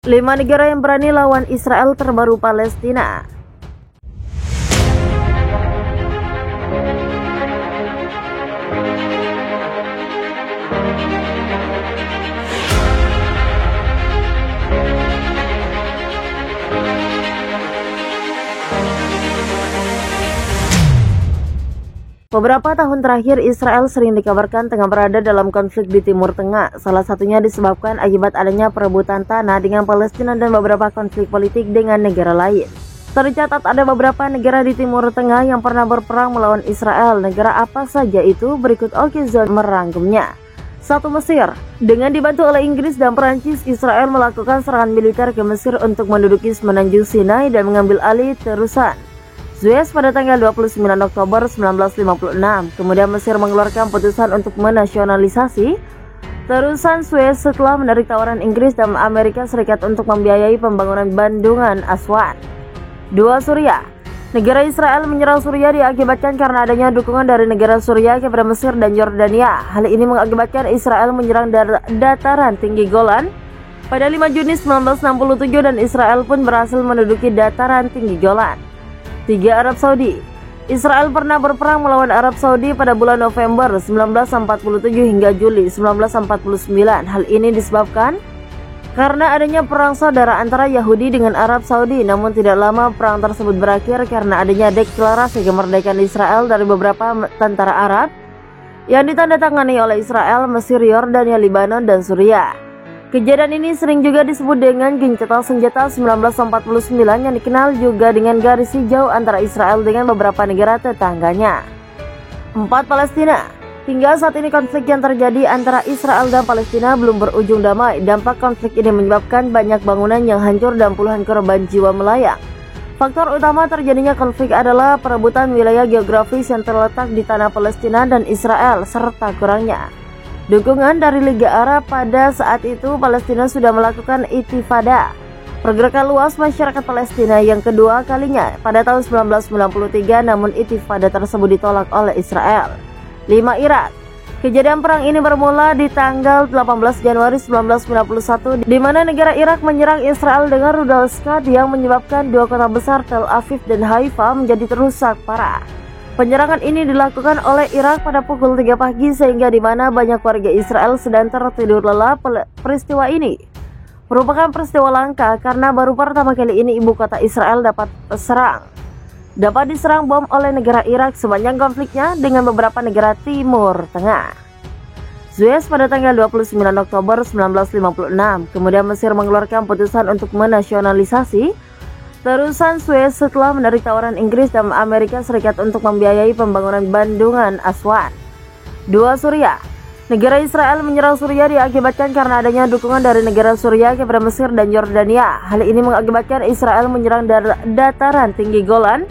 5 negara yang berani lawan Israel terbaru Palestina. Beberapa tahun terakhir, Israel sering dikabarkan tengah berada dalam konflik di Timur Tengah. Salah satunya disebabkan akibat adanya perebutan tanah dengan Palestina dan beberapa konflik politik dengan negara lain. Tercatat ada beberapa negara di Timur Tengah yang pernah berperang melawan Israel. Negara apa saja itu? Berikut Okizon merangkumnya. 1. Mesir. Dengan dibantu oleh Inggris dan Perancis, Israel melakukan serangan militer ke Mesir untuk menduduki semenanjung Sinai dan mengambil alih terusan Suez pada tanggal 29 Oktober 1956. Kemudian Mesir mengeluarkan putusan untuk menasionalisasi terusan Suez setelah menarik tawaran Inggris dan Amerika Serikat untuk membiayai pembangunan bendungan Aswan. 2. Suriah. Negara Israel menyerang Suriah diakibatkan karena adanya dukungan dari negara Suriah kepada Mesir dan Yordania. Hal ini mengakibatkan Israel menyerang dataran tinggi Golan pada 5 Juni 1967 dan Israel pun berhasil menduduki dataran tinggi Golan. 3. Arab Saudi. Israel pernah berperang melawan Arab Saudi pada bulan November 1947 hingga Juli 1949. Hal ini disebabkan karena adanya perang saudara antara Yahudi dengan Arab Saudi. Namun tidak lama perang tersebut berakhir karena adanya deklarasi kemerdekaan Israel dari beberapa tentara Arab yang ditandatangani oleh Israel, Mesir, Yordania, Lebanon, dan Suriah. Kejadian ini sering juga disebut dengan gencatan senjata 1949 yang dikenal juga dengan garis hijau antara Israel dengan beberapa negara tetangganya. 4. Palestina. Hingga saat ini konflik yang terjadi antara Israel dan Palestina belum berujung damai. Dampak konflik ini menyebabkan banyak bangunan yang hancur dan puluhan korban jiwa melayang. Faktor utama terjadinya konflik adalah perebutan wilayah geografis yang terletak di tanah Palestina dan Israel serta kurangnya dukungan dari Liga Arab. Pada saat itu Palestina sudah melakukan intifada, pergerakan luas masyarakat Palestina yang kedua kalinya pada tahun 1993, namun intifada tersebut ditolak oleh Israel. 5. Irak. Kejadian perang ini bermula di tanggal 18 Januari 1991 di mana negara Irak menyerang Israel dengan rudal Scud yang menyebabkan dua kota besar Tel Aviv dan Haifa menjadi rusak parah. Penyerangan ini dilakukan oleh Irak pada pukul 3 pagi sehingga di mana banyak warga Israel sedang tertidur lelap. Peristiwa ini merupakan peristiwa langka karena baru pertama kali ini ibu kota Israel dapat diserang bom oleh negara Irak sepanjang konfliknya dengan beberapa negara Timur Tengah. Suez pada tanggal 29 Oktober 1956. Kemudian Mesir mengeluarkan putusan untuk menasionalisasi terusan Suez setelah menarik tawaran Inggris dan Amerika Serikat untuk membiayai pembangunan bendungan Aswan. 2. Suriah. Negara Israel menyerang Suriah diakibatkan karena adanya dukungan dari negara Suriah kepada Mesir dan Yordania. Hal ini mengakibatkan Israel menyerang dataran tinggi Golan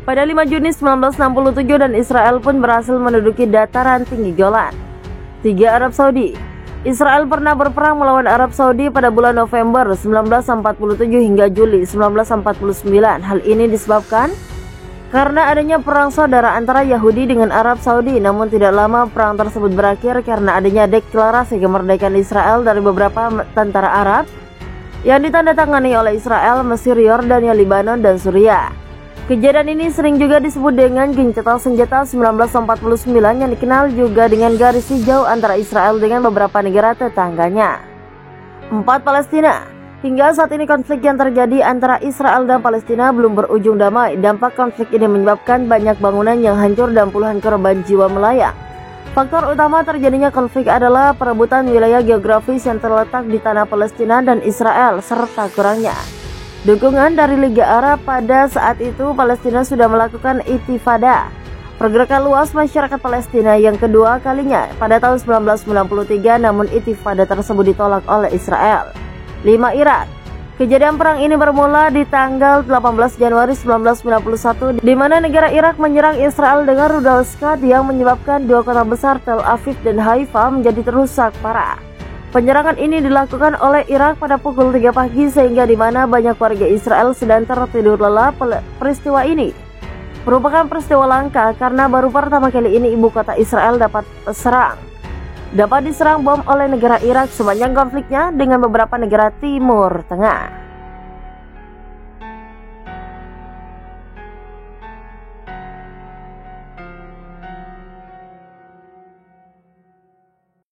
pada 5 Juni 1967 dan Israel pun berhasil menduduki dataran tinggi Golan. 3. Arab Saudi. Israel pernah berperang melawan Arab Saudi pada bulan November 1947 hingga Juli 1949. Hal ini disebabkan karena adanya perang saudara antara Yahudi dengan Arab Saudi. Namun tidak lama perang tersebut berakhir karena adanya deklarasi kemerdekaan Israel dari beberapa tentara Arab yang ditandatangani oleh Israel, Mesir, Yordania, Lebanon, dan Suriah. Kejadian ini sering juga disebut dengan gencatan senjata 1949 yang dikenal juga dengan garis hijau antara Israel dengan beberapa negara tetangganya. 4. Palestina. Hingga saat ini konflik yang terjadi antara Israel dan Palestina belum berujung damai. Dampak konflik ini menyebabkan banyak bangunan yang hancur dan puluhan korban jiwa melayang. Faktor utama terjadinya konflik adalah perebutan wilayah geografis yang terletak di tanah Palestina dan Israel serta kurangnya dukungan dari Liga Arab. Pada saat itu Palestina sudah melakukan intifada, pergerakan luas masyarakat Palestina yang kedua kalinya pada tahun 1993, namun intifada tersebut ditolak oleh Israel. 5. Irak. Kejadian perang ini bermula di tanggal 18 Januari 1991 di mana negara Irak menyerang Israel dengan rudal Scud yang menyebabkan dua kota besar Tel Aviv dan Haifa menjadi rusak parah. Penyerangan ini dilakukan oleh Irak pada pukul 3 pagi sehingga di mana banyak warga Israel sedang tertidur lelap. Peristiwa ini merupakan peristiwa langka karena baru pertama kali ini ibu kota Israel dapat diserang dapat diserang bom oleh negara Irak sepanjang konfliknya dengan beberapa negara Timur Tengah.